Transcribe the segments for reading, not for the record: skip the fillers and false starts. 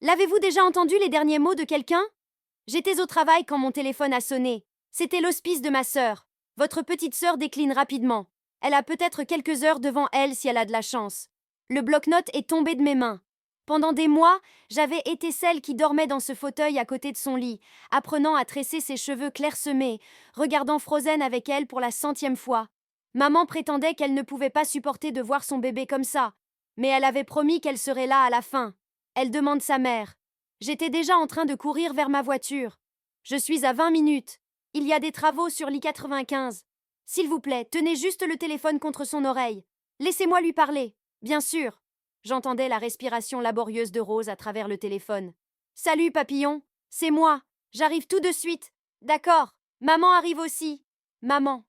L'avez-vous déjà entendu les derniers mots de quelqu'un? J'étais au travail quand mon téléphone a sonné. C'était l'hospice de ma sœur. Votre petite sœur décline rapidement. Elle a peut-être quelques heures devant elle si elle a de la chance. Le bloc-notes est tombé de mes mains. Pendant des mois, j'avais été celle qui dormait dans ce fauteuil à côté de son lit, apprenant à tresser ses cheveux clairsemés, regardant Frozen avec elle pour la 100e fois. Maman prétendait qu'elle ne pouvait pas supporter de voir son bébé comme ça, mais elle avait promis qu'elle serait là à la fin. Elle demande sa mère. J'étais déjà en train de courir vers ma voiture. Je suis à 20 minutes. Il y a des travaux sur l'I-95. S'il vous plaît, tenez juste le téléphone contre son oreille. Laissez-moi lui parler. Bien sûr. J'entendais la respiration laborieuse de Rose à travers le téléphone. Salut, papillon. C'est moi. J'arrive tout de suite. D'accord. Maman arrive aussi. Maman.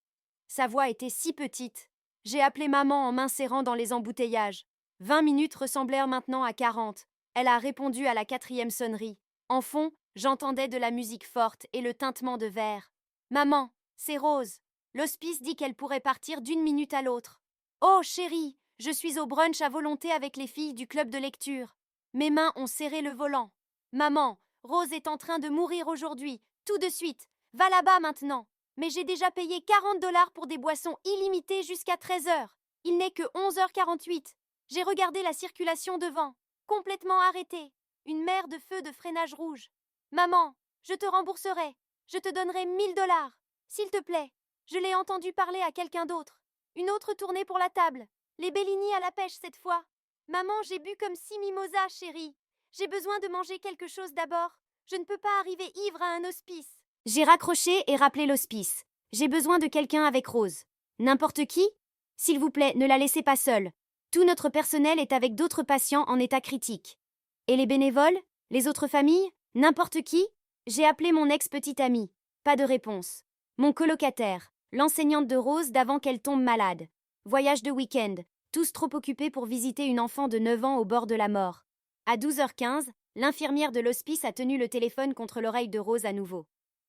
Sa voix était si petite. J'ai appelé maman en m'insérant dans les embouteillages. 20 minutes ressemblèrent maintenant à 40. Elle a répondu à la 4e sonnerie. En fond, j'entendais de la musique forte et le tintement de verre. Maman, c'est Rose. L'hospice dit qu'elle pourrait partir d'une minute à l'autre. Oh, chérie, je suis au brunch à volonté avec les filles du club de lecture. Mes mains ont serré le volant. Maman, Rose est en train de mourir aujourd'hui, tout de suite. Va là-bas maintenant. Mais j'ai déjà payé 40 $ pour des boissons illimitées jusqu'à 13 heures. Il n'est que 11h48. J'ai regardé la circulation devant. Complètement arrêtée. Une mer de feu de freinage rouge. Maman, je te rembourserai. Je te donnerai 1000 $. S'il te plaît. Je l'ai entendu parler à quelqu'un d'autre. Une autre tournée pour la table. Les Bellini à la pêche cette fois. Maman, j'ai bu comme 6 mimosas, chérie. J'ai besoin de manger quelque chose d'abord. Je ne peux pas arriver ivre à un hospice. J'ai raccroché et rappelé l'hospice. J'ai besoin de quelqu'un avec Rose. N'importe qui? S'il vous plaît, ne la laissez pas seule. Tout notre personnel est avec d'autres patients en état critique. Et les bénévoles? Les autres familles? N'importe qui? J'ai appelé mon ex-petite amie. Pas de réponse. Mon colocataire, l'enseignante de Rose d'avant qu'elle tombe malade. Voyage de week-end, tous trop occupés pour visiter une enfant de 9 ans au bord de la mort. À 12h15, l'infirmière de l'hospice a tenu le téléphone contre l'oreille de Rose à nouveau.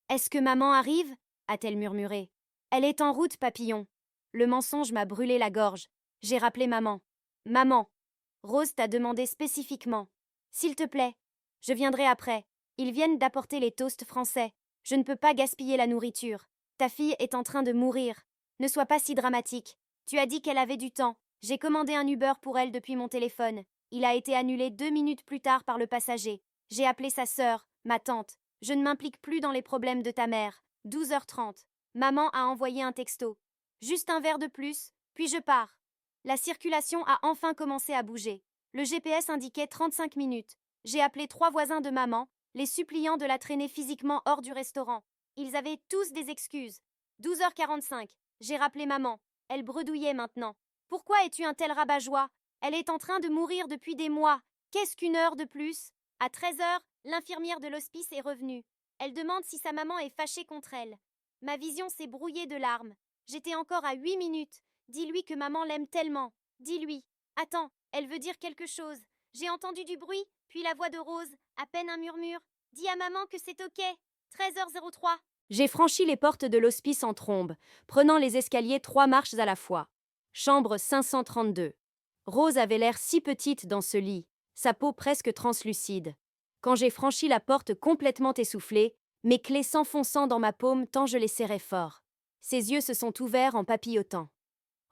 Est-ce que maman arrive? A-t-elle murmuré. Elle est en route, papillon. Le mensonge m'a brûlé la gorge. J'ai rappelé maman. Maman, Rose t'a demandé spécifiquement. S'il te plaît, je viendrai après. Ils viennent d'apporter les toasts français. Je ne peux pas gaspiller la nourriture. Ta fille est en train de mourir. Ne sois pas si dramatique. Tu as dit qu'elle avait du temps. J'ai commandé un Uber pour elle depuis mon téléphone. Il a été annulé 2 minutes plus tard par le passager. J'ai appelé sa sœur, ma tante. Je ne m'implique plus dans les problèmes de ta mère. 12h30. Maman a envoyé un texto. Juste un verre de plus, puis je pars. La circulation a enfin commencé à bouger. Le GPS indiquait 35 minutes. J'ai appelé 3 voisins de maman, les suppliant de la traîner physiquement hors du restaurant. Ils avaient tous des excuses. 12h45. J'ai rappelé maman. Elle bredouillait maintenant. Pourquoi es-tu un tel rabat-joie? Elle est en train de mourir depuis des mois. Qu'est-ce qu'une heure de plus? À 13h, l'infirmière de l'hospice est revenue. Elle demande si sa maman est fâchée contre elle. Ma vision s'est brouillée de larmes. J'étais encore à 8 minutes. Dis-lui que maman l'aime tellement. Dis-lui. Attends, elle veut dire quelque chose. J'ai entendu du bruit, puis la voix de Rose, à peine un murmure. Dis à maman que c'est ok. 13h03. J'ai franchi les portes de l'hospice en trombe, prenant les escaliers 3 marches à la fois. Chambre 532. Rose avait l'air si petite dans ce lit, sa peau presque translucide. Quand j'ai franchi la porte complètement essoufflée, mes clés s'enfonçant dans ma paume tant je les serrais fort. Ses yeux se sont ouverts en papillotant.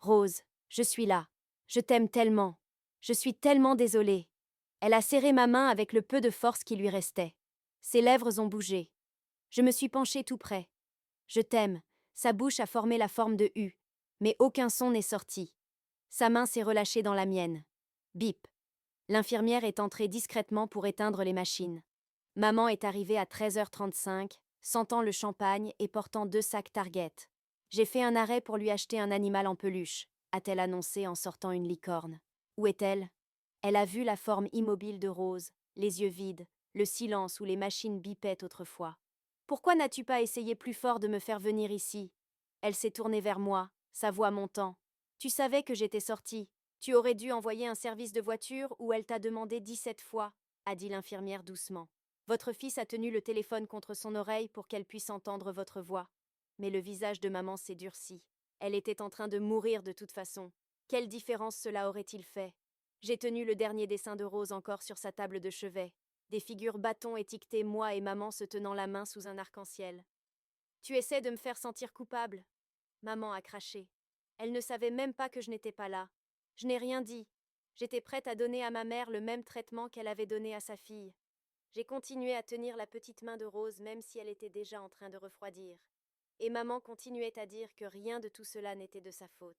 Rose, je suis là. Je t'aime tellement. Je suis tellement désolée. Elle a serré ma main avec le peu de force qui lui restait. Ses lèvres ont bougé. Je me suis penchée tout près. Je t'aime. Sa bouche a formé la forme de U, mais aucun son n'est sorti. Sa main s'est relâchée dans la mienne. Bip. L'infirmière est entrée discrètement pour éteindre les machines. Maman est arrivée à 13h35, sentant le champagne et portant 2 sacs Target. J'ai fait un arrêt pour lui acheter un animal en peluche, a-t-elle annoncé en sortant une licorne. Où est-elle? Elle a vu la forme immobile de Rose, les yeux vides, le silence où les machines bipaient autrefois. Pourquoi n'as-tu pas essayé plus fort de me faire venir ici? Elle s'est tournée vers moi, sa voix montant. Tu savais que j'étais sortie. Tu aurais dû envoyer un service de voiture où elle t'a demandé 17 fois, a dit l'infirmière doucement. Votre fils a tenu le téléphone contre son oreille pour qu'elle puisse entendre votre voix. Mais le visage de maman s'est durci. Elle était en train de mourir de toute façon. Quelle différence cela aurait-il fait? J'ai tenu le dernier dessin de Rose encore sur sa table de chevet. Des figures bâtons étiquetées moi et maman se tenant la main sous un arc-en-ciel. Tu essaies de me faire sentir coupable. Maman a craché. Elle ne savait même pas que je n'étais pas là. Je n'ai rien dit. J'étais prête à donner à ma mère le même traitement qu'elle avait donné à sa fille. J'ai continué à tenir la petite main de Rose même si elle était déjà en train de refroidir. Et maman continuait à dire que rien de tout cela n'était de sa faute.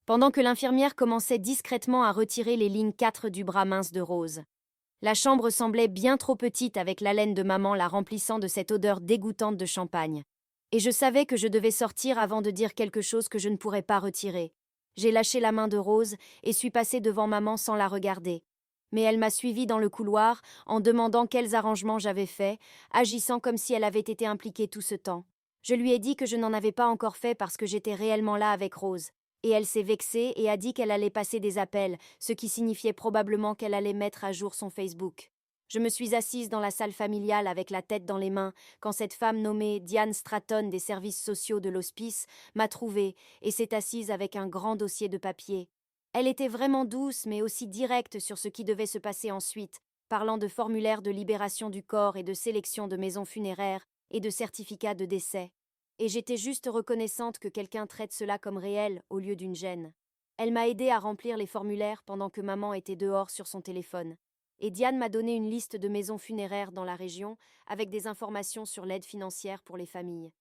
Pendant que l'infirmière commençait discrètement à retirer les lignes 4 du bras mince de Rose. La chambre semblait bien trop petite avec l'haleine de maman la remplissant de cette odeur dégoûtante de champagne. Et je savais que je devais sortir avant de dire quelque chose que je ne pourrais pas retirer. J'ai lâché la main de Rose et suis passée devant maman sans la regarder. Mais elle m'a suivie dans le couloir en demandant quels arrangements j'avais faits, agissant comme si elle avait été impliquée tout ce temps. Je lui ai dit que je n'en avais pas encore fait parce que j'étais réellement là avec Rose. Et elle s'est vexée et a dit qu'elle allait passer des appels, ce qui signifiait probablement qu'elle allait mettre à jour son Facebook. Je me suis assise dans la salle familiale avec la tête dans les mains quand cette femme nommée Diane Stratton des services sociaux de l'hospice m'a trouvée et s'est assise avec un grand dossier de papier. Elle était vraiment douce mais aussi directe sur ce qui devait se passer ensuite, parlant de formulaires de libération du corps et de sélection de maisons funéraires et de certificats de décès. Et j'étais juste reconnaissante que quelqu'un traite cela comme réel au lieu d'une gêne. Elle m'a aidée à remplir les formulaires pendant que maman était dehors sur son téléphone. Et Diane m'a donné une liste de maisons funéraires dans la région avec des informations sur l'aide financière pour les familles.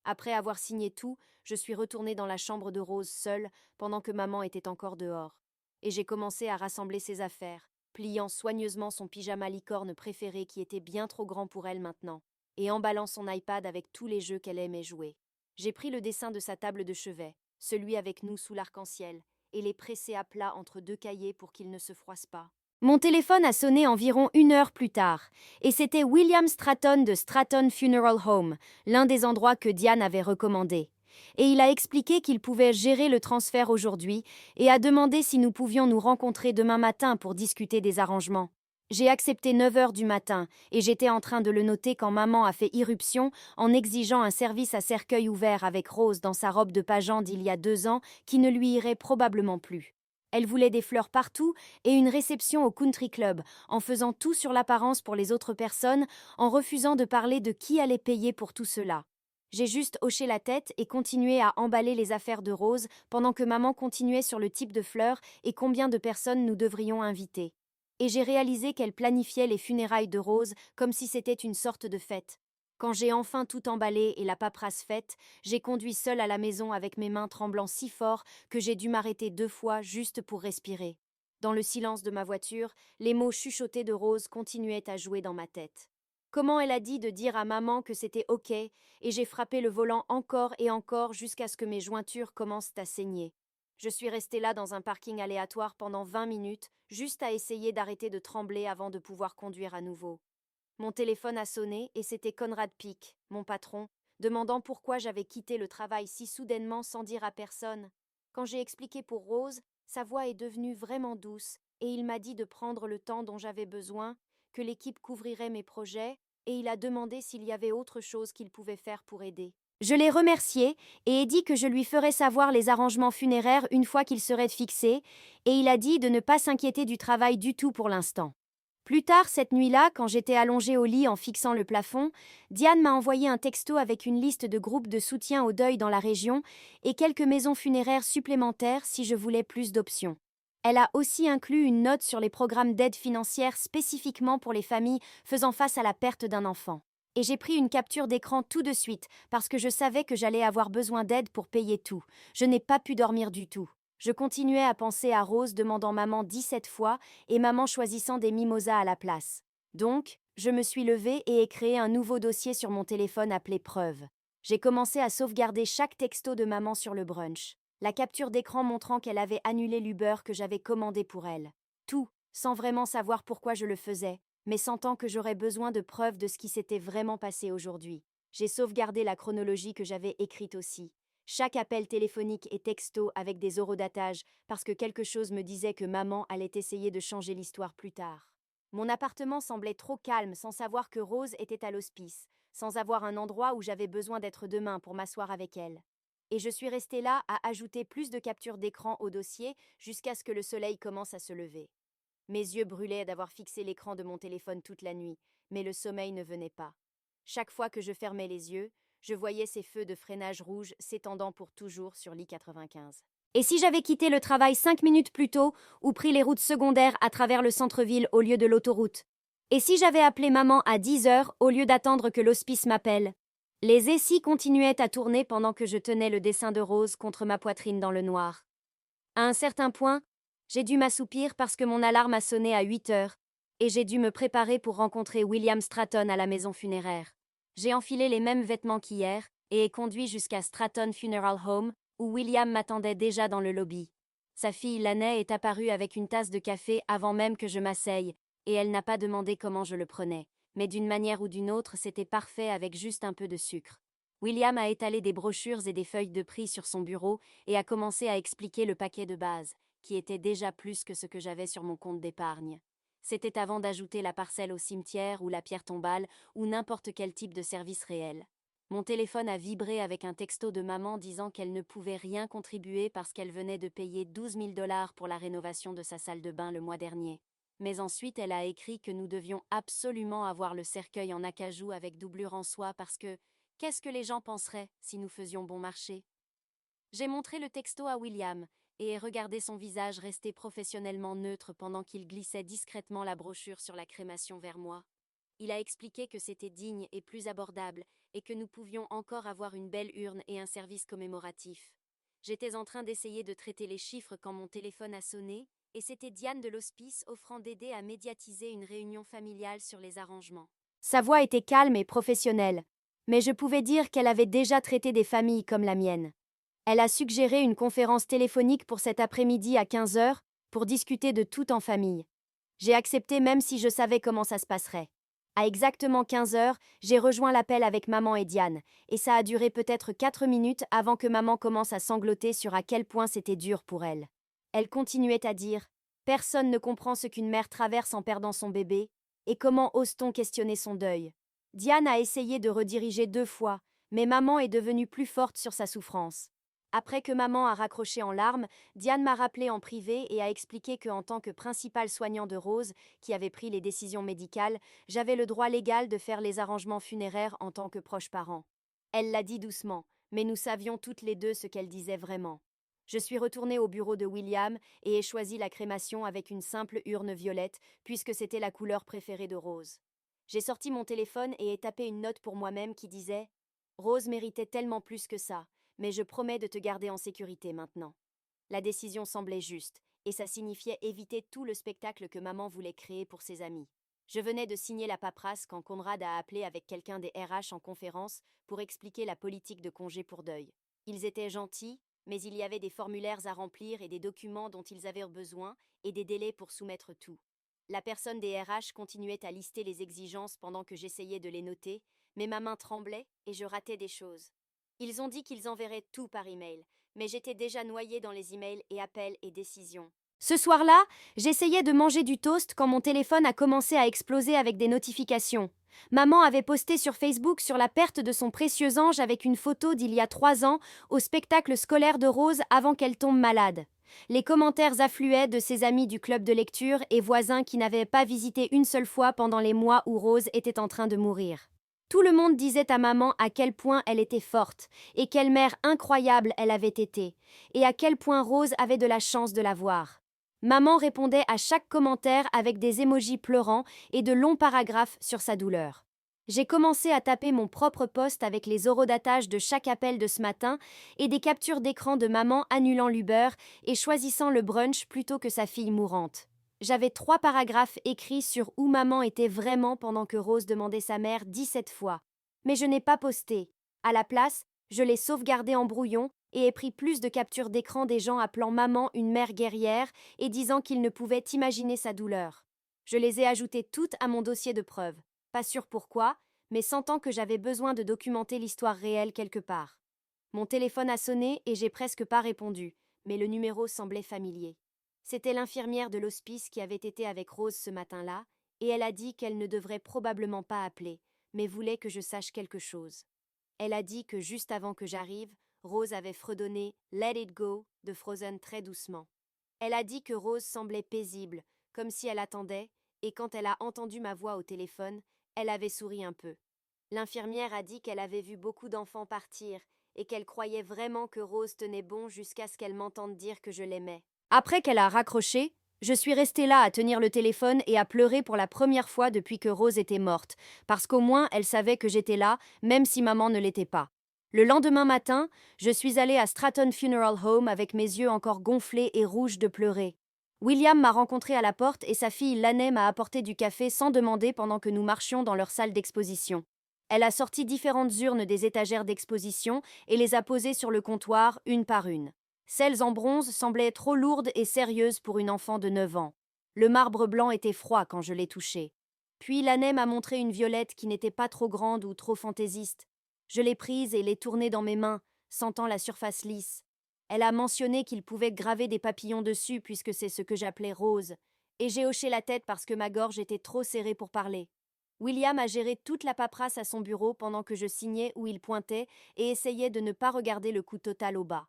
Après avoir signé tout, je suis retournée dans la chambre de Rose seule pendant que maman était encore dehors. Et j'ai commencé à rassembler ses affaires, pliant soigneusement son pyjama licorne préféré qui était bien trop grand pour elle maintenant, et emballant son iPad avec tous les jeux qu'elle aimait jouer. J'ai pris le dessin de sa table de chevet, celui avec nous sous l'arc-en-ciel, et l'ai pressé à plat entre deux cahiers pour qu'il ne se froisse pas. Mon téléphone a sonné environ 1 heure plus tard, et c'était William Stratton de Stratton Funeral Home, l'un des endroits que Diane avait recommandé. Et il a expliqué qu'il pouvait gérer le transfert aujourd'hui et a demandé si nous pouvions nous rencontrer demain matin pour discuter des arrangements. J'ai accepté 9 heures du matin et j'étais en train de le noter quand maman a fait irruption en exigeant un service à cercueil ouvert avec Rose dans sa robe de pageant d'il y a 2 ans qui ne lui irait probablement plus. Elle voulait des fleurs partout et une réception au country club, en faisant tout sur l'apparence pour les autres personnes, en refusant de parler de qui allait payer pour tout cela. J'ai juste hoché la tête et continué à emballer les affaires de Rose pendant que maman continuait sur le type de fleurs et combien de personnes nous devrions inviter. Et j'ai réalisé qu'elle planifiait les funérailles de Rose comme si c'était une sorte de fête. Quand j'ai enfin tout emballé et la paperasse faite, j'ai conduit seule à la maison avec mes mains tremblant si fort que j'ai dû m'arrêter 2 fois juste pour respirer. Dans le silence de ma voiture, les mots chuchotés de Rose continuaient à jouer dans ma tête. Comment elle a dit de dire à maman que c'était OK, et j'ai frappé le volant encore et encore jusqu'à ce que mes jointures commencent à saigner. Je suis restée là dans un parking aléatoire pendant 20 minutes, juste à essayer d'arrêter de trembler avant de pouvoir conduire à nouveau. Mon téléphone a sonné et c'était Conrad Peak, mon patron, demandant pourquoi j'avais quitté le travail si soudainement sans dire à personne. Quand j'ai expliqué pour Rose, sa voix est devenue vraiment douce et il m'a dit de prendre le temps dont j'avais besoin, que l'équipe couvrirait mes projets et il a demandé s'il y avait autre chose qu'il pouvait faire pour aider. Je l'ai remercié et ai dit que je lui ferais savoir les arrangements funéraires une fois qu'ils seraient fixés et il a dit de ne pas s'inquiéter du travail du tout pour l'instant. Plus tard cette nuit-là, quand j'étais allongée au lit en fixant le plafond, Diane m'a envoyé un texto avec une liste de groupes de soutien au deuil dans la région et quelques maisons funéraires supplémentaires si je voulais plus d'options. Elle a aussi inclus une note sur les programmes d'aide financière spécifiquement pour les familles faisant face à la perte d'un enfant. Et j'ai pris une capture d'écran tout de suite parce que je savais que j'allais avoir besoin d'aide pour payer tout. Je n'ai pas pu dormir du tout. Je continuais à penser à Rose demandant maman 17 fois et maman choisissant des mimosas à la place. Donc, je me suis levée et ai créé un nouveau dossier sur mon téléphone appelé Preuve. J'ai commencé à sauvegarder chaque texto de maman sur le brunch. La capture d'écran montrant qu'elle avait annulé l'Uber que j'avais commandé pour elle. Tout, sans vraiment savoir pourquoi je le faisais, mais sentant que j'aurais besoin de preuves de ce qui s'était vraiment passé aujourd'hui. J'ai sauvegardé la chronologie que j'avais écrite aussi. Chaque appel téléphonique et texto avec des horodatages parce que quelque chose me disait que maman allait essayer de changer l'histoire plus tard. Mon appartement semblait trop calme sans savoir que Rose était à l'hospice, sans avoir un endroit où j'avais besoin d'être demain pour m'asseoir avec elle. Et je suis restée là à ajouter plus de captures d'écran au dossier jusqu'à ce que le soleil commence à se lever. Mes yeux brûlaient d'avoir fixé l'écran de mon téléphone toute la nuit, mais le sommeil ne venait pas. Chaque fois que je fermais les yeux, je voyais ces feux de freinage rouge s'étendant pour toujours sur l'I-95. Et si j'avais quitté le travail 5 minutes plus tôt ou pris les routes secondaires à travers le centre-ville au lieu de l'autoroute? Et si j'avais appelé maman à 10 heures au lieu d'attendre que l'hospice m'appelle? Les essais continuaient à tourner pendant que je tenais le dessin de Rose contre ma poitrine dans le noir. À un certain point, j'ai dû m'assoupir parce que mon alarme a sonné à 8 heures, et j'ai dû me préparer pour rencontrer William Stratton à la maison funéraire. J'ai enfilé les mêmes vêtements qu'hier et ai conduit jusqu'à Stratton Funeral Home, où William m'attendait déjà dans le lobby. Sa fille Laney est apparue avec une tasse de café avant même que je m'asseye, et elle n'a pas demandé comment je le prenais, mais d'une manière ou d'une autre, c'était parfait avec juste un peu de sucre. William a étalé des brochures et des feuilles de prix sur son bureau et a commencé à expliquer le paquet de base, qui était déjà plus que ce que j'avais sur mon compte d'épargne. C'était avant d'ajouter la parcelle au cimetière ou la pierre tombale ou n'importe quel type de service réel. Mon téléphone a vibré avec un texto de maman disant qu'elle ne pouvait rien contribuer parce qu'elle venait de payer 12 000 $ pour la rénovation de sa salle de bain le mois dernier. Mais ensuite, elle a écrit que nous devions absolument avoir le cercueil en acajou avec doublure en soie parce que qu'est-ce que les gens penseraient si nous faisions bon marché? J'ai montré le texto à William et ai regardé son visage rester professionnellement neutre pendant qu'il glissait discrètement la brochure sur la crémation vers moi. Il a expliqué que c'était digne et plus abordable et que nous pouvions encore avoir une belle urne et un service commémoratif. J'étais en train d'essayer de traiter les chiffres quand mon téléphone a sonné et c'était Diane de l'hospice offrant d'aider à médiatiser une réunion familiale sur les arrangements. Sa voix était calme et professionnelle, mais je pouvais dire qu'elle avait déjà traité des familles comme la mienne. Elle a suggéré une conférence téléphonique pour cet après-midi à 15 heures pour discuter de tout en famille. J'ai accepté même si je savais comment ça se passerait. À exactement 15 heures, j'ai rejoint l'appel avec maman et Diane, et ça a duré peut-être 4 minutes avant que maman commence à sangloter sur à quel point c'était dur pour elle. Elle continuait à dire « Personne ne comprend ce qu'une mère traverse en perdant son bébé, et comment ose-t-on questionner son deuil ?» Diane a essayé de rediriger 2 fois, mais maman est devenue plus forte sur sa souffrance. Après que maman a raccroché en larmes, Diane m'a rappelé en privé et a expliqué qu'en tant que principal soignant de Rose, qui avait pris les décisions médicales, j'avais le droit légal de faire les arrangements funéraires en tant que proche parent. Elle l'a dit doucement, mais nous savions toutes les deux ce qu'elle disait vraiment. Je suis retournée au bureau de William et ai choisi la crémation avec une simple urne violette, puisque c'était la couleur préférée de Rose. J'ai sorti mon téléphone et ai tapé une note pour moi-même qui disait « Rose méritait tellement plus que ça. Mais je promets de te garder en sécurité maintenant. » La décision semblait juste, et ça signifiait éviter tout le spectacle que maman voulait créer pour ses amis. Je venais de signer la paperasse quand Conrad a appelé avec quelqu'un des RH en conférence pour expliquer la politique de congé pour deuil. Ils étaient gentils, mais il y avait des formulaires à remplir et des documents dont ils avaient besoin et des délais pour soumettre tout. La personne des RH continuait à lister les exigences pendant que j'essayais de les noter, mais ma main tremblait et je ratais des choses. Ils ont dit qu'ils enverraient tout par email, mais j'étais déjà noyée dans les emails et appels et décisions. Ce soir-là, j'essayais de manger du toast quand mon téléphone a commencé à exploser avec des notifications. Maman avait posté sur Facebook sur la perte de son précieux ange avec une photo d'il y a 3 ans au spectacle scolaire de Rose avant qu'elle tombe malade. Les commentaires affluaient de ses amis du club de lecture et voisins qui n'avaient pas visité une seule fois pendant les mois où Rose était en train de mourir. Tout le monde disait à maman à quel point elle était forte, et quelle mère incroyable elle avait été, et à quel point Rose avait de la chance de la voir. Maman répondait à chaque commentaire avec des émojis pleurants et de longs paragraphes sur sa douleur. J'ai commencé à taper mon propre post avec les horodatage de chaque appel de ce matin et des captures d'écran de maman annulant l'Uber et choisissant le brunch plutôt que sa fille mourante. J'avais 3 paragraphes écrits sur où maman était vraiment pendant que Rose demandait sa mère 17 fois. Mais je n'ai pas posté. À la place, je l'ai sauvegardé en brouillon et ai pris plus de captures d'écran des gens appelant maman une mère guerrière et disant qu'ils ne pouvaient imaginer sa douleur. Je les ai ajoutées toutes à mon dossier de preuves. Pas sûr pourquoi, mais sentant que j'avais besoin de documenter l'histoire réelle quelque part. Mon téléphone a sonné et j'ai presque pas répondu, mais le numéro semblait familier. C'était l'infirmière de l'hospice qui avait été avec Rose ce matin-là, et elle a dit qu'elle ne devrait probablement pas appeler, mais voulait que je sache quelque chose. Elle a dit que juste avant que j'arrive, Rose avait fredonné Let It Go de Frozen très doucement. Elle a dit que Rose semblait paisible, comme si elle attendait, et quand elle a entendu ma voix au téléphone, Elle avait souri un peu. L'infirmière a dit qu'elle avait vu beaucoup d'enfants partir et qu'elle croyait vraiment que Rose tenait bon jusqu'à ce qu'elle m'entende dire que je l'aimais. Après qu'elle a raccroché, je suis restée là à tenir le téléphone et à pleurer pour la première fois depuis que Rose était morte, parce qu'au moins elle savait que j'étais là, même si maman ne l'était pas. Le lendemain matin, je suis allée à Stratton Funeral Home avec mes yeux encore gonflés et rouges de pleurer. William m'a rencontré à la porte et sa fille Laney m'a apporté du café sans demander pendant que nous marchions dans leur salle d'exposition. Elle a sorti différentes urnes des étagères d'exposition et les a posées sur le comptoir, une par une. Celles en bronze semblaient trop lourdes et sérieuses pour une enfant de 9 ans. Le marbre blanc était froid quand je l'ai touché. Puis Laney m'a montré une violette qui n'était pas trop grande ou trop fantaisiste. Je l'ai prise et l'ai tournée dans mes mains, sentant la surface lisse. Elle a mentionné qu'il pouvait graver des papillons dessus puisque c'est ce que j'appelais rose, et j'ai hoché la tête parce que ma gorge était trop serrée pour parler. William a géré toute la paperasse à son bureau pendant que je signais où il pointait et essayait de ne pas regarder le coût total au bas.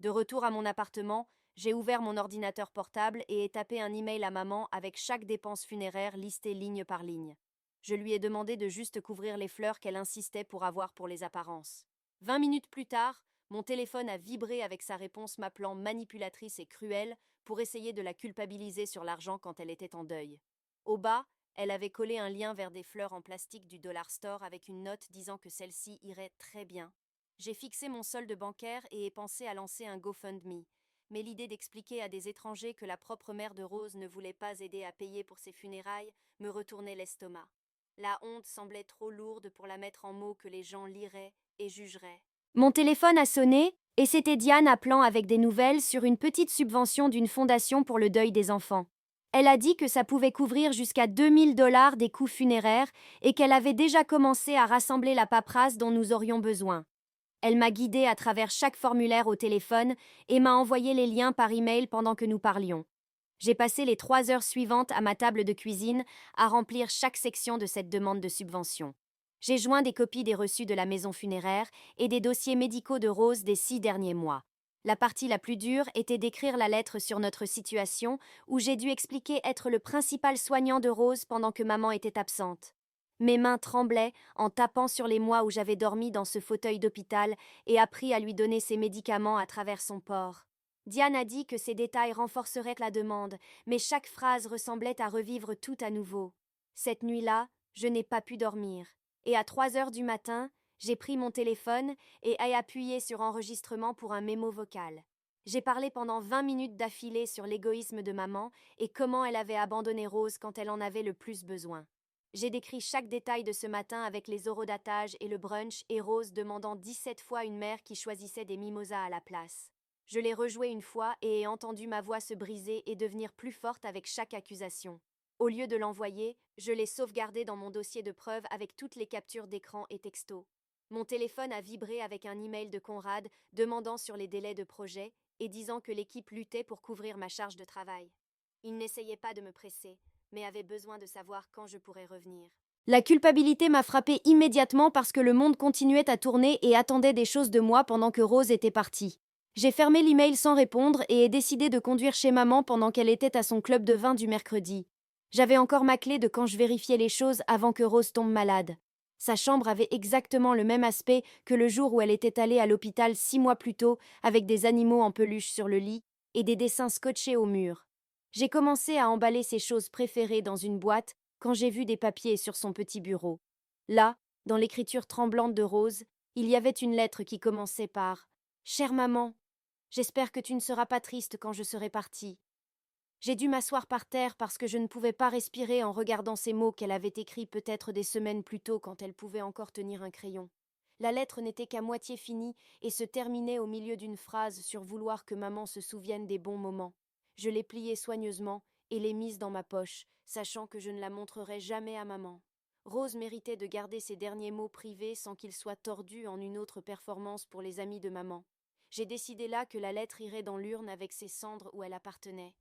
De retour à mon appartement, j'ai ouvert mon ordinateur portable et ai tapé un email à maman avec chaque dépense funéraire listée ligne par ligne. Je lui ai demandé de juste couvrir les fleurs qu'elle insistait pour avoir pour les apparences. 20 minutes plus tard, mon téléphone a vibré avec sa réponse m'appelant manipulatrice et cruelle pour essayer de la culpabiliser sur l'argent quand elle était en deuil. Au bas, elle avait collé un lien vers des fleurs en plastique du Dollar Store avec une note disant que celle-ci irait très bien. J'ai fixé mon solde bancaire et ai pensé à lancer un GoFundMe, mais l'idée d'expliquer à des étrangers que la propre mère de Rose ne voulait pas aider à payer pour ses funérailles me retournait l'estomac. La honte semblait trop lourde pour la mettre en mots que les gens liraient et jugeraient. Mon téléphone a sonné et c'était Diane appelant avec des nouvelles sur une petite subvention d'une fondation pour le deuil des enfants. Elle a dit que ça pouvait couvrir jusqu'à 2000 $ des coûts funéraires et qu'elle avait déjà commencé à rassembler la paperasse dont nous aurions besoin. Elle m'a guidée à travers chaque formulaire au téléphone et m'a envoyé les liens par email pendant que nous parlions. J'ai passé les 3 heures suivantes à ma table de cuisine à remplir chaque section de cette demande de subvention. J'ai joint des copies des reçus de la maison funéraire et des dossiers médicaux de Rose des 6 derniers mois. La partie la plus dure était d'écrire la lettre sur notre situation, où j'ai dû expliquer être le principal soignant de Rose pendant que maman était absente. Mes mains tremblaient en tapant sur les mois où j'avais dormi dans ce fauteuil d'hôpital et appris à lui donner ses médicaments à travers son port. Diane a dit que ces détails renforceraient la demande, mais chaque phrase ressemblait à revivre tout à nouveau. Cette nuit-là, je n'ai pas pu dormir, et à 3 heures du matin, j'ai pris mon téléphone et ai appuyé sur enregistrement pour un mémo vocal. J'ai parlé pendant 20 minutes d'affilée sur l'égoïsme de maman et comment elle avait abandonné Rose quand elle en avait le plus besoin. J'ai décrit chaque détail de ce matin avec les orodatages et le brunch et Rose demandant 17 fois une mère qui choisissait des mimosas à la place. Je l'ai rejoué une fois et ai entendu ma voix se briser et devenir plus forte avec chaque accusation. Au lieu de l'envoyer, je l'ai sauvegardé dans mon dossier de preuves avec toutes les captures d'écran et textos. Mon téléphone a vibré avec un email de Conrad demandant sur les délais de projet et disant que l'équipe luttait pour couvrir ma charge de travail. Il n'essayait pas de me presser, mais avait besoin de savoir quand je pourrais revenir. La culpabilité m'a frappée immédiatement parce que le monde continuait à tourner et attendait des choses de moi pendant que Rose était partie. J'ai fermé l'email sans répondre et ai décidé de conduire chez maman pendant qu'elle était à son club de vin du mercredi. J'avais encore ma clé de quand je vérifiais les choses avant que Rose tombe malade. Sa chambre avait exactement le même aspect que le jour où elle était allée à l'hôpital 6 mois plus tôt, avec des animaux en peluche sur le lit et des dessins scotchés au mur. J'ai commencé à emballer ses choses préférées dans une boîte quand j'ai vu des papiers sur son petit bureau. Là, dans l'écriture tremblante de Rose, il y avait une lettre qui commençait par « Chère maman, j'espère que tu ne seras pas triste quand je serai partie. » J'ai dû m'asseoir par terre parce que je ne pouvais pas respirer en regardant ces mots qu'elle avait écrits peut-être des semaines plus tôt quand elle pouvait encore tenir un crayon. La lettre n'était qu'à moitié finie et se terminait au milieu d'une phrase sur vouloir que maman se souvienne des bons moments. Je l'ai pliée soigneusement et l'ai mise dans ma poche, sachant que je ne la montrerai jamais à maman. Rose méritait de garder ses derniers mots privés sans qu'ils soient tordus en une autre performance pour les amis de maman. J'ai décidé là que la lettre irait dans l'urne avec ses cendres où elle appartenait.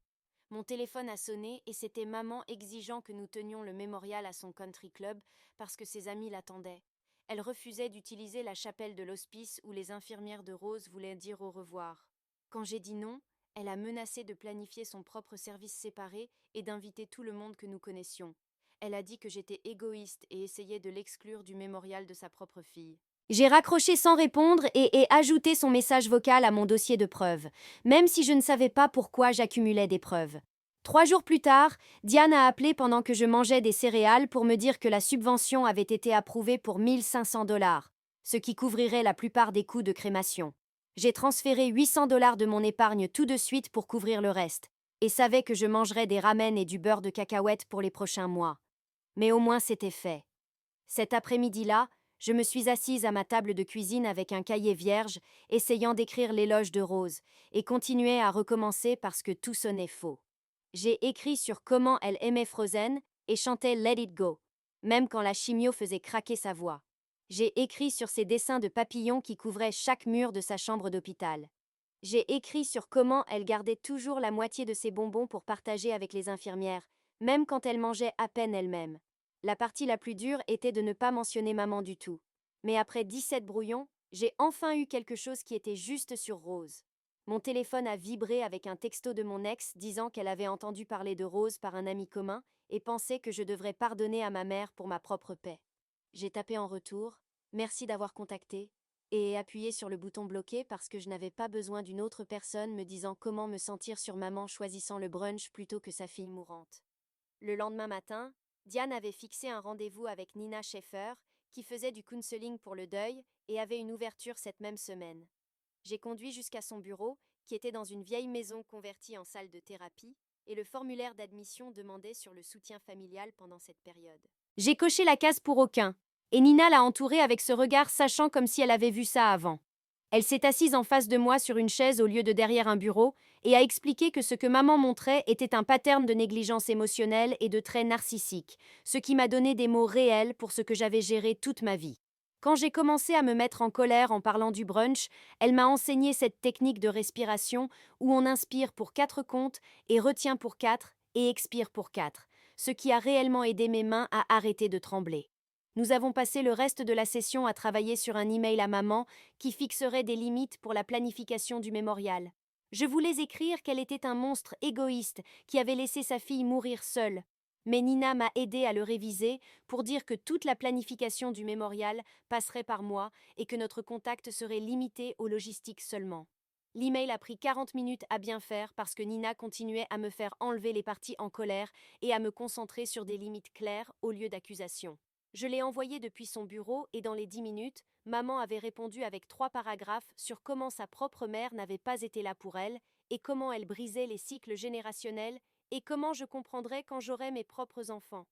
Mon téléphone a sonné et c'était maman exigeant que nous tenions le mémorial à son country club parce que ses amis l'attendaient. Elle refusait d'utiliser la chapelle de l'hospice où les infirmières de Rose voulaient dire au revoir. Quand j'ai dit non, elle a menacé de planifier son propre service séparé et d'inviter tout le monde que nous connaissions. elle a dit que j'étais égoïste et essayait de l'exclure du mémorial de sa propre fille. J'ai raccroché sans répondre et ai ajouté son message vocal à mon dossier de preuves, même si je ne savais pas pourquoi j'accumulais des preuves. 3 jours plus tard, Diane a appelé pendant que je mangeais des céréales pour me dire que la subvention avait été approuvée pour 1 500 $, ce qui couvrirait la plupart des coûts de crémation. J'ai transféré 800 $ de mon épargne tout de suite pour couvrir le reste, et savais que je mangerais des ramen et du beurre de cacahuète pour les prochains mois. Mais au moins c'était fait. Cet après-midi-là, je me suis assise à ma table de cuisine avec un cahier vierge, essayant d'écrire l'éloge de Rose, et continuais à recommencer parce que tout sonnait faux. J'ai écrit sur comment elle aimait Frozen et chantait Let It Go, même quand la chimio faisait craquer sa voix. J'ai écrit sur ses dessins de papillons qui couvraient chaque mur de sa chambre d'hôpital. J'ai écrit sur comment elle gardait toujours la moitié de ses bonbons pour partager avec les infirmières, même quand elle mangeait à peine elle-même. La partie la plus dure était de ne pas mentionner maman du tout. Mais après 17 brouillons, j'ai enfin eu quelque chose qui était juste sur Rose. Mon téléphone a vibré avec un texto de mon ex disant qu'elle avait entendu parler de Rose par un ami commun et pensait que je devrais pardonner à ma mère pour ma propre paix. J'ai tapé en retour « Merci d'avoir contacté » et ai appuyé sur le bouton bloqué parce que je n'avais pas besoin d'une autre personne me disant comment me sentir sur maman choisissant le brunch plutôt que sa fille mourante. Le lendemain matin, Diane avait fixé un rendez-vous avec Nina Schaeffer, qui faisait du counseling pour le deuil et avait une ouverture cette même semaine. J'ai conduit jusqu'à son bureau, qui était dans une vieille maison convertie en salle de thérapie, et le formulaire d'admission demandait sur le soutien familial pendant cette période. J'ai coché la case pour aucun, et Nina l'a entourée avec ce regard sachant comme si elle avait vu ça avant. Elle s'est assise en face de moi sur une chaise au lieu de derrière un bureau et a expliqué que ce que maman montrait était un pattern de négligence émotionnelle et de traits narcissiques, ce qui m'a donné des mots réels pour ce que j'avais géré toute ma vie. Quand j'ai commencé à me mettre en colère en parlant du brunch, elle m'a enseigné cette technique de respiration où on inspire pour 4 comptes et retient pour 4 et expire pour 4, ce qui a réellement aidé mes mains à arrêter de trembler. Nous avons passé le reste de la session à travailler sur un email à maman qui fixerait des limites pour la planification du mémorial. Je voulais écrire qu'elle était un monstre égoïste qui avait laissé sa fille mourir seule. Mais Nina m'a aidé à le réviser pour dire que toute la planification du mémorial passerait par moi et que notre contact serait limité aux logistiques seulement. L'email a pris 40 minutes à bien faire parce que Nina continuait à me faire enlever les parties en colère et à me concentrer sur des limites claires au lieu d'accusations. Je l'ai envoyé depuis son bureau et dans les 10 minutes, maman avait répondu avec 3 paragraphes sur comment sa propre mère n'avait pas été là pour elle et comment elle brisait les cycles générationnels et comment je comprendrais quand j'aurai mes propres enfants.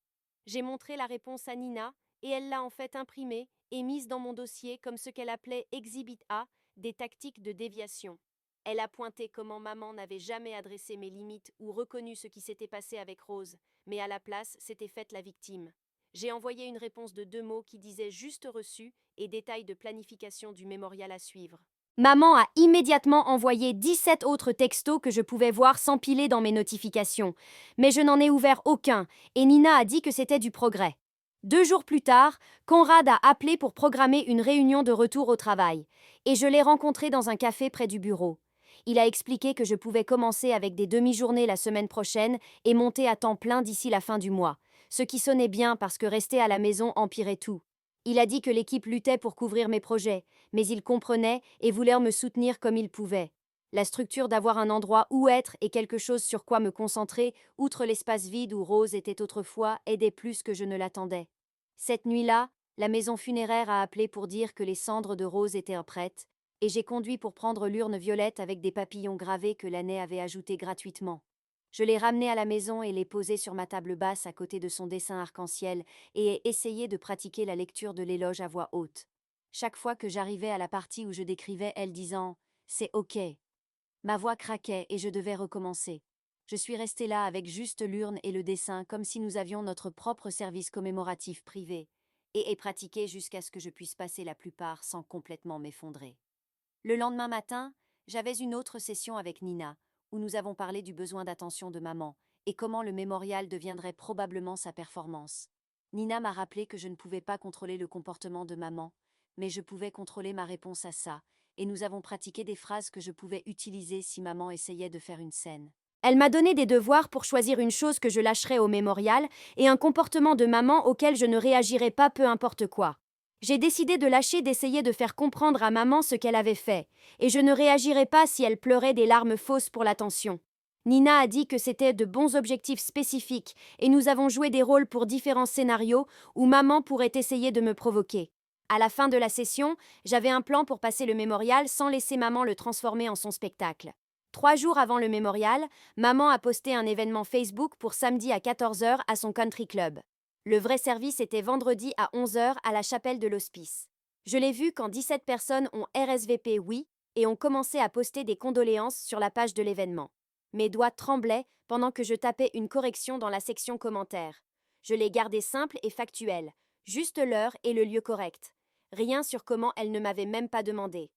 J'ai montré la réponse à Nina et elle l'a en fait imprimée et mise dans mon dossier comme ce qu'elle appelait Exhibit A, des tactiques de déviation. Elle a pointé comment maman n'avait jamais adressé mes limites ou reconnu ce qui s'était passé avec Rose, mais à la place s'était faite la victime. J'ai envoyé une réponse de 2 mots qui disait juste reçu et détail de planification du mémorial à suivre. Maman a immédiatement envoyé 17 autres textos que je pouvais voir s'empiler dans mes notifications, mais je n'en ai ouvert aucun et Nina a dit que c'était du progrès. 2 jours plus tard, Conrad a appelé pour programmer une réunion de retour au travail et je l'ai rencontré dans un café près du bureau. Il a expliqué que je pouvais commencer avec des demi-journées la semaine prochaine et monter à temps plein d'ici la fin du mois, ce qui sonnait bien parce que rester à la maison empirait tout. Il a dit que l'équipe luttait pour couvrir mes projets, mais il comprenait et voulait me soutenir comme il pouvait. La structure d'avoir un endroit où être et quelque chose sur quoi me concentrer, outre l'espace vide où Rose était autrefois, aidait plus que je ne l'attendais. Cette nuit-là, la maison funéraire a appelé pour dire que les cendres de Rose étaient prêtes, et j'ai conduit pour prendre l'urne violette avec des papillons gravés que l'année avait ajoutés gratuitement. Je l'ai ramenée à la maison et l'ai posée sur ma table basse à côté de son dessin arc-en-ciel et ai essayé de pratiquer la lecture de l'éloge à voix haute. Chaque fois que j'arrivais à la partie où je décrivais elle disant « C'est ok », ma voix craquait et je devais recommencer. Je suis restée là avec juste l'urne et le dessin comme si nous avions notre propre service commémoratif privé et ai pratiqué jusqu'à ce que je puisse passer la plupart sans complètement m'effondrer. Le lendemain matin, j'avais une autre session avec Nina, où nous avons parlé du besoin d'attention de maman et comment le mémorial deviendrait probablement sa performance. Nina m'a rappelé que je ne pouvais pas contrôler le comportement de maman, mais je pouvais contrôler ma réponse à ça, et nous avons pratiqué des phrases que je pouvais utiliser si maman essayait de faire une scène. Elle m'a donné des devoirs pour choisir une chose que je lâcherai au mémorial et un comportement de maman auquel je ne réagirai pas peu importe quoi. J'ai décidé de lâcher d'essayer de faire comprendre à maman ce qu'elle avait fait, et je ne réagirai pas si elle pleurait des larmes fausses pour l'attention. Nina a dit que c'était de bons objectifs spécifiques et nous avons joué des rôles pour différents scénarios où maman pourrait essayer de me provoquer. À la fin de la session, j'avais un plan pour passer le mémorial sans laisser maman le transformer en son spectacle. 3 jours avant le mémorial, maman a posté un événement Facebook pour samedi à 14 heures à son country club. Le vrai service était vendredi à 11 heures à la chapelle de l'hospice. Je l'ai vu quand 17 personnes ont RSVP oui et ont commencé à poster des condoléances sur la page de l'événement. Mes doigts tremblaient pendant que je tapais une correction dans la section commentaires. Je l'ai gardé simple et factuel, juste l'heure et le lieu correct. Rien sur comment elle ne m'avait même pas demandé.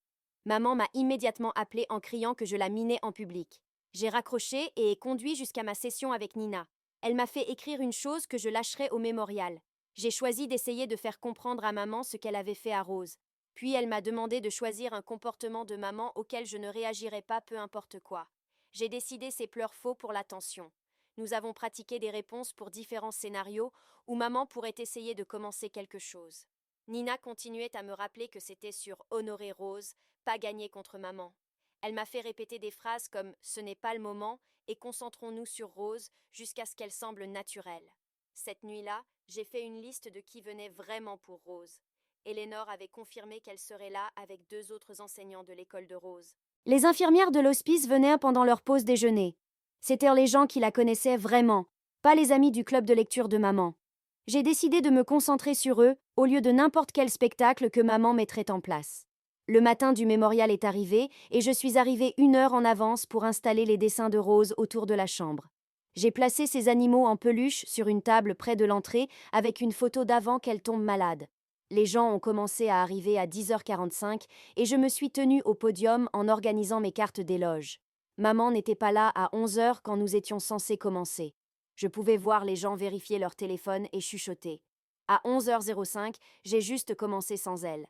Maman m'a immédiatement appelé en criant que je la minais en public. J'ai raccroché et ai conduit jusqu'à ma session avec Nina. Elle m'a fait écrire une chose que je lâcherai au mémorial. J'ai choisi d'essayer de faire comprendre à maman ce qu'elle avait fait à Rose. Puis elle m'a demandé de choisir un comportement de maman auquel je ne réagirais pas peu importe quoi. J'ai décidé ces pleurs faux pour l'attention. Nous avons pratiqué des réponses pour différents scénarios où maman pourrait essayer de commencer quelque chose. Nina continuait à me rappeler que c'était sur honorer Rose, pas gagner contre maman. Elle m'a fait répéter des phrases comme ce n'est pas le moment et concentrons-nous sur Rose jusqu'à ce qu'elle semble naturelle. Cette nuit-là, j'ai fait une liste de qui venait vraiment pour Rose. Eleanor avait confirmé qu'elle serait là avec 2 autres enseignants de l'école de Rose. Les infirmières de l'hospice venaient pendant leur pause déjeuner. C'étaient les gens qui la connaissaient vraiment, pas les amis du club de lecture de maman. J'ai décidé de me concentrer sur eux au lieu de n'importe quel spectacle que maman mettrait en place. Le matin du mémorial est arrivé et je suis arrivée 1 heure en avance pour installer les dessins de Rose autour de la chambre. J'ai placé ces animaux en peluche sur une table près de l'entrée avec une photo d'avant qu'elle tombe malade. Les gens ont commencé à arriver à 10h45 et je me suis tenue au podium en organisant mes cartes d'éloge. Maman n'était pas là à 11 heures quand nous étions censés commencer. Je pouvais voir les gens vérifier leur téléphone et chuchoter. À 11h05, j'ai juste commencé sans elle.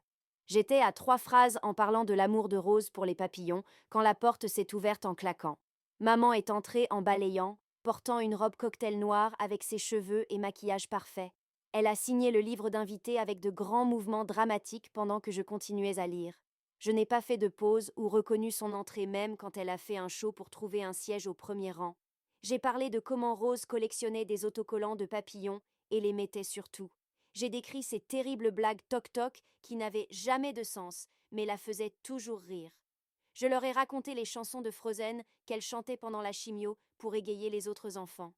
J'étais à 3 phrases en parlant de l'amour de Rose pour les papillons quand la porte s'est ouverte en claquant. Maman est entrée en balayant, portant une robe cocktail noire avec ses cheveux et maquillage parfait. Elle a signé le livre d'invités avec de grands mouvements dramatiques pendant que je continuais à lire. Je n'ai pas fait de pause ou reconnu son entrée même quand elle a fait un show pour trouver un siège au premier rang. J'ai parlé de comment Rose collectionnait des autocollants de papillons et les mettait sur tout. J'ai décrit ces terribles blagues toc-toc qui n'avaient jamais de sens, mais la faisaient toujours rire. Je leur ai raconté les chansons de Frozen qu'elle chantait pendant la chimio pour égayer les autres enfants.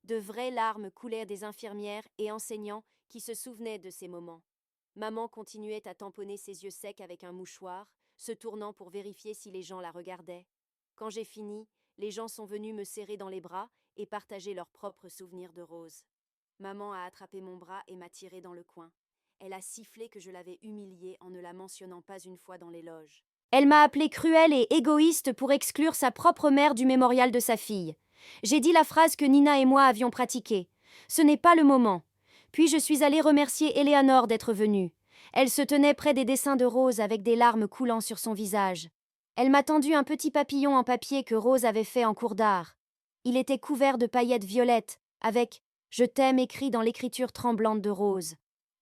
De vraies larmes coulèrent des infirmières et enseignants qui se souvenaient de ces moments. Maman continuait à tamponner ses yeux secs avec un mouchoir, se tournant pour vérifier si les gens la regardaient. Quand j'ai fini, les gens sont venus me serrer dans les bras et partager leurs propres souvenirs de Rose. Maman a attrapé mon bras et m'a tiré dans le coin. Elle a sifflé que je l'avais humiliée en ne la mentionnant pas une fois dans les loges. Elle m'a appelée cruelle et égoïste pour exclure sa propre mère du mémorial de sa fille. J'ai dit la phrase que Nina et moi avions pratiquée. Ce n'est pas le moment. Puis je suis allée remercier Eleanor d'être venue. Elle se tenait près des dessins de Rose avec des larmes coulant sur son visage. Elle m'a tendu un petit papillon en papier que Rose avait fait en cours d'art. Il était couvert de paillettes violettes, avec « Je t'aime » écrit dans l'écriture tremblante de Rose.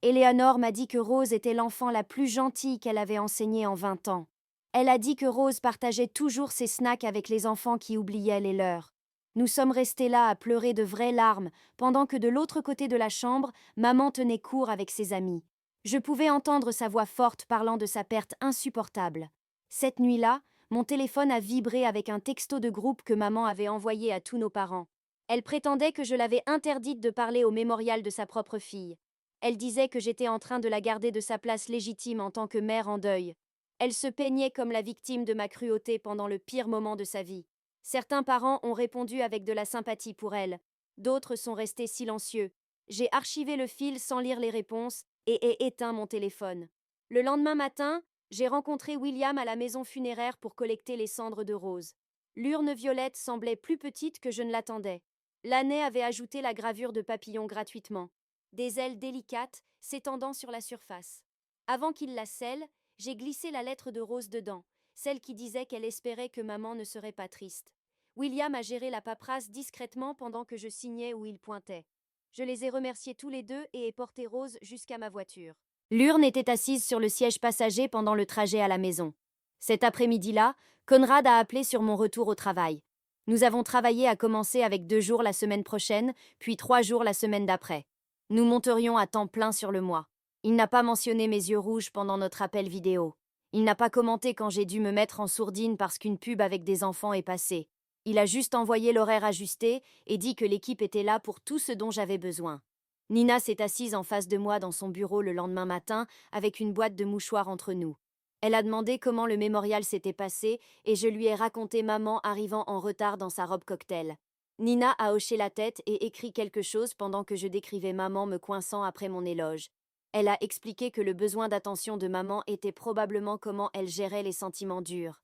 Eleanor m'a dit que Rose était l'enfant la plus gentille qu'elle avait enseignée en 20 ans. Elle a dit que Rose partageait toujours ses snacks avec les enfants qui oubliaient les leurs. Nous sommes restés là à pleurer de vraies larmes, pendant que de l'autre côté de la chambre, maman tenait court avec ses amis. Je pouvais entendre sa voix forte parlant de sa perte insupportable. Cette nuit-là, mon téléphone a vibré avec un texto de groupe que maman avait envoyé à tous nos parents. Elle prétendait que je l'avais interdite de parler au mémorial de sa propre fille. Elle disait que j'étais en train de la garder de sa place légitime en tant que mère en deuil. Elle se peignait comme la victime de ma cruauté pendant le pire moment de sa vie. Certains parents ont répondu avec de la sympathie pour elle. D'autres sont restés silencieux. J'ai archivé le fil sans lire les réponses et ai éteint mon téléphone. Le lendemain matin, j'ai rencontré William à la maison funéraire pour collecter les cendres de Rose. L'urne violette semblait plus petite que je ne l'attendais. L'année avait ajouté la gravure de papillon gratuitement. Des ailes délicates s'étendant sur la surface. Avant qu'il la scelle, j'ai glissé la lettre de Rose dedans, celle qui disait qu'elle espérait que maman ne serait pas triste. William a géré la paperasse discrètement pendant que je signais où il pointait. Je les ai remerciés tous les deux et ai porté Rose jusqu'à ma voiture. L'urne était assise sur le siège passager pendant le trajet à la maison. Cet après-midi-là, Conrad a appelé sur mon retour au travail. Nous avons travaillé à commencer avec 2 jours la semaine prochaine, puis 3 jours la semaine d'après. Nous monterions à temps plein sur le mois. Il n'a pas mentionné mes yeux rouges pendant notre appel vidéo. Il n'a pas commenté quand j'ai dû me mettre en sourdine parce qu'une pub avec des enfants est passée. Il a juste envoyé l'horaire ajusté et dit que l'équipe était là pour tout ce dont j'avais besoin. Nina s'est assise en face de moi dans son bureau le lendemain matin avec une boîte de mouchoirs entre nous. Elle a demandé comment le mémorial s'était passé et je lui ai raconté maman arrivant en retard dans sa robe cocktail. Nina a hoché la tête et écrit quelque chose pendant que je décrivais maman me coinçant après mon éloge. Elle a expliqué que le besoin d'attention de maman était probablement comment elle gérait les sentiments durs.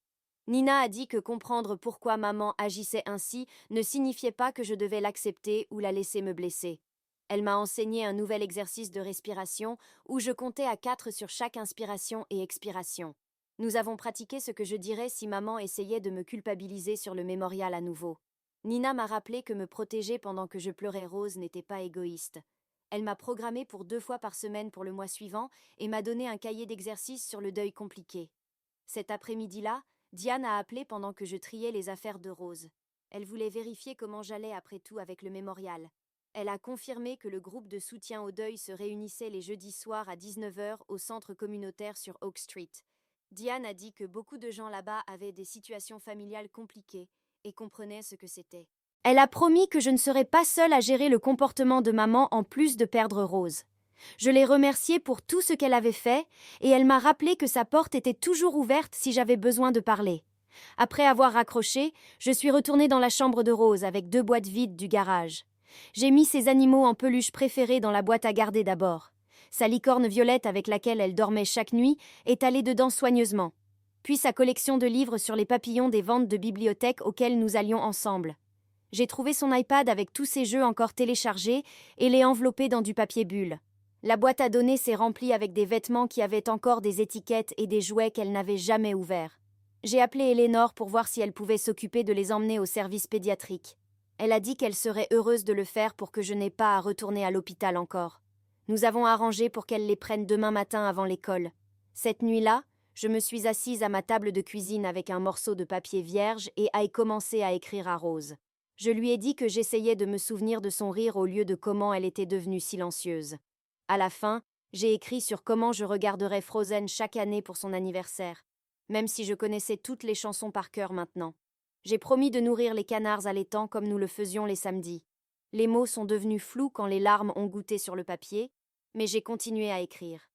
Nina a dit que comprendre pourquoi maman agissait ainsi ne signifiait pas que je devais l'accepter ou la laisser me blesser. Elle m'a enseigné un nouvel exercice de respiration où je comptais à 4 sur chaque inspiration et expiration. Nous avons pratiqué ce que je dirais si maman essayait de me culpabiliser sur le mémorial à nouveau. Nina m'a rappelé que me protéger pendant que je pleurais Rose n'était pas égoïste. Elle m'a programmé pour 2 fois par semaine pour le mois suivant et m'a donné un cahier d'exercices sur le deuil compliqué. Cet après-midi-là, Diane a appelé pendant que je triais les affaires de Rose. Elle voulait vérifier comment j'allais après tout avec le mémorial. Elle a confirmé que le groupe de soutien au deuil se réunissait les jeudis soirs à 19h au centre communautaire sur Oak Street. Diane a dit que beaucoup de gens là-bas avaient des situations familiales compliquées et comprenaient ce que c'était. Elle a promis que je ne serais pas seule à gérer le comportement de maman en plus de perdre Rose. Je l'ai remerciée pour tout ce qu'elle avait fait et elle m'a rappelé que sa porte était toujours ouverte si j'avais besoin de parler. Après avoir raccroché, je suis retournée dans la chambre de Rose avec 2 boîtes vides du garage. J'ai mis ses animaux en peluche préférés dans la boîte à garder d'abord. Sa licorne violette avec laquelle elle dormait chaque nuit est allée dedans soigneusement. Puis sa collection de livres sur les papillons des ventes de bibliothèque auxquelles nous allions ensemble. J'ai trouvé son iPad avec tous ses jeux encore téléchargés et l'ai enveloppé dans du papier bulle. La boîte à données s'est remplie avec des vêtements qui avaient encore des étiquettes et des jouets qu'elle n'avait jamais ouverts. J'ai appelé Eleanor pour voir si elle pouvait s'occuper de les emmener au service pédiatrique. Elle a dit qu'elle serait heureuse de le faire pour que je n'aie pas à retourner à l'hôpital encore. Nous avons arrangé pour qu'elle les prenne demain matin avant l'école. Cette nuit-là, je me suis assise à ma table de cuisine avec un morceau de papier vierge et ai commencé à écrire à Rose. Je lui ai dit que j'essayais de me souvenir de son rire au lieu de comment elle était devenue silencieuse. À la fin, j'ai écrit sur comment je regarderais Frozen chaque année pour son anniversaire, même si je connaissais toutes les chansons par cœur maintenant. J'ai promis de nourrir les canards allaitants comme nous le faisions les samedis. Les mots sont devenus flous quand les larmes ont goûté sur le papier, mais j'ai continué à écrire.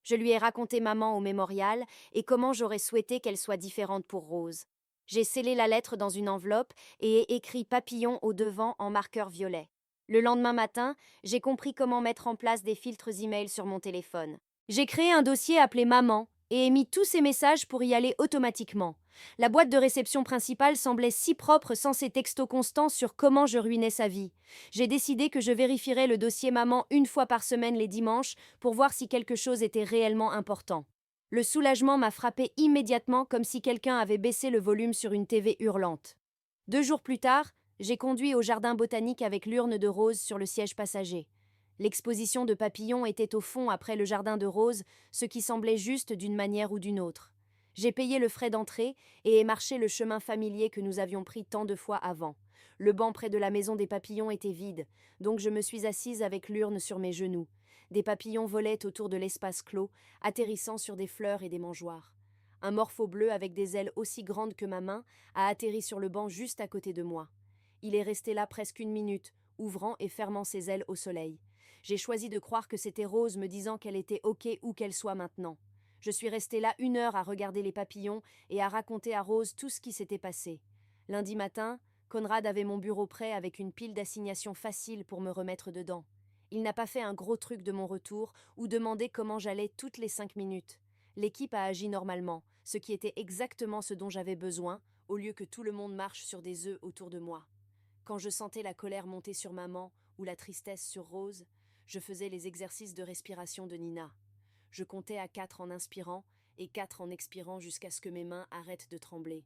Je lui ai raconté maman au mémorial et comment j'aurais souhaité qu'elle soit différente pour Rose. J'ai scellé la lettre dans une enveloppe et ai écrit papillon au devant en marqueur violet. Le lendemain matin, j'ai compris comment mettre en place des filtres email sur mon téléphone. J'ai créé un dossier appelé Maman et ai mis tous ces messages pour y aller automatiquement. La boîte de réception principale semblait si propre sans ces textos constants sur comment je ruinais sa vie. J'ai décidé que je vérifierais le dossier Maman 1 fois par semaine les dimanches pour voir si quelque chose était réellement important. Le soulagement m'a frappé immédiatement comme si quelqu'un avait baissé le volume sur une TV hurlante. 2 jours plus tard, j'ai conduit au jardin botanique avec l'urne de Rose sur le siège passager. L'exposition de papillons était au fond après le jardin de Rose, ce qui semblait juste d'une manière ou d'une autre. J'ai payé le frais d'entrée et ai marché le chemin familier que nous avions pris tant de fois avant. Le banc près de la maison des papillons était vide, donc je me suis assise avec l'urne sur mes genoux. Des papillons volaient autour de l'espace clos, atterrissant sur des fleurs et des mangeoires. Un morpho bleu avec des ailes aussi grandes que ma main a atterri sur le banc juste à côté de moi. Il est resté là presque 1 minute, ouvrant et fermant ses ailes au soleil. J'ai choisi de croire que c'était Rose me disant qu'elle était OK où qu'elle soit maintenant. Je suis restée là 1 heure à regarder les papillons et à raconter à Rose tout ce qui s'était passé. Lundi matin, Conrad avait mon bureau prêt avec une pile d'assignations faciles pour me remettre dedans. Il n'a pas fait un gros truc de mon retour ou demandé comment j'allais toutes les 5 minutes. L'équipe a agi normalement, ce qui était exactement ce dont j'avais besoin, au lieu que tout le monde marche sur des œufs autour de moi. Quand je sentais la colère monter sur maman ou la tristesse sur Rose, je faisais les exercices de respiration de Nina. Je comptais à 4 en inspirant et 4 en expirant jusqu'à ce que mes mains arrêtent de trembler.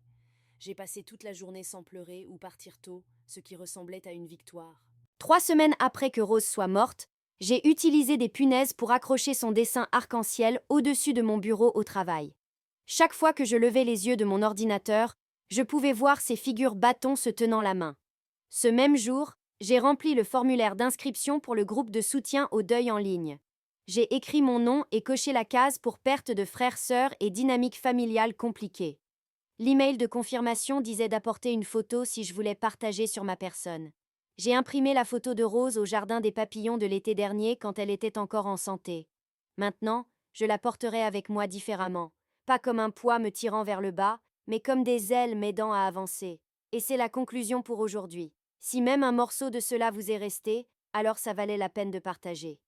J'ai passé toute la journée sans pleurer ou partir tôt, ce qui ressemblait à une victoire. 3 semaines après que Rose soit morte, j'ai utilisé des punaises pour accrocher son dessin arc-en-ciel au-dessus de mon bureau au travail. Chaque fois que je levais les yeux de mon ordinateur, je pouvais voir ces figures bâtons se tenant la main. Ce même jour, j'ai rempli le formulaire d'inscription pour le groupe de soutien au deuil en ligne. J'ai écrit mon nom et coché la case pour perte de frères-sœurs et dynamique familiale compliquée. L'email de confirmation disait d'apporter une photo si je voulais partager sur ma personne. J'ai imprimé la photo de Rose au jardin des papillons de l'été dernier quand elle était encore en santé. Maintenant, je la porterai avec moi différemment, pas comme un poids me tirant vers le bas, mais comme des ailes m'aidant à avancer. Et c'est la conclusion pour aujourd'hui. Si même un morceau de cela vous est resté, alors ça valait la peine de partager.